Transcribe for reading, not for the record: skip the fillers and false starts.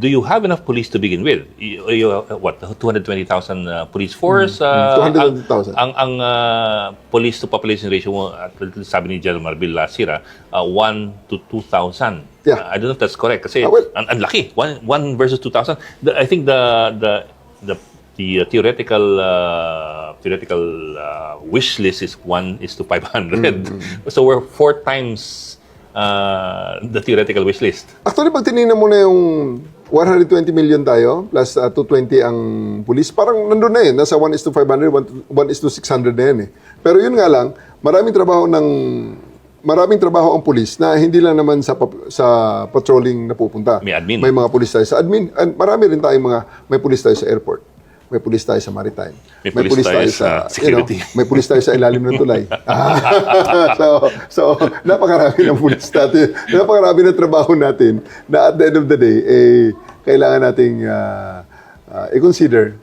do you have enough police to begin with? What, 220,000 police force? 220,000. Ang police to population ratio mo, at sabi ni General Marbil last year, 1 to 2,000. Yeah. I don't know if that's correct kasi Well, ang laki. 1 versus 2,000. I think the theoretical wish list is 1 is to 500. So we're 4 times the theoretical wish list. Actually, pag tinignan mo na yung 120 million tayo, plus 220 ang police, parang nandun na eh. Nasa 1 is to 500, 1 is to 600 na yan eh. Pero yun nga lang, maraming trabaho ang police na hindi lang naman sa patrolling na pupunta. May admin. May mga police tayo sa admin. And marami rin tayong may police tayo sa airport. May police tayo sa maritime. May police tayo sa security. May police tayo sa ilalim ng tulay. So napakarami ng police natin. Napakarami ng trabaho natin na at the end of the day, kailangan nating i-consider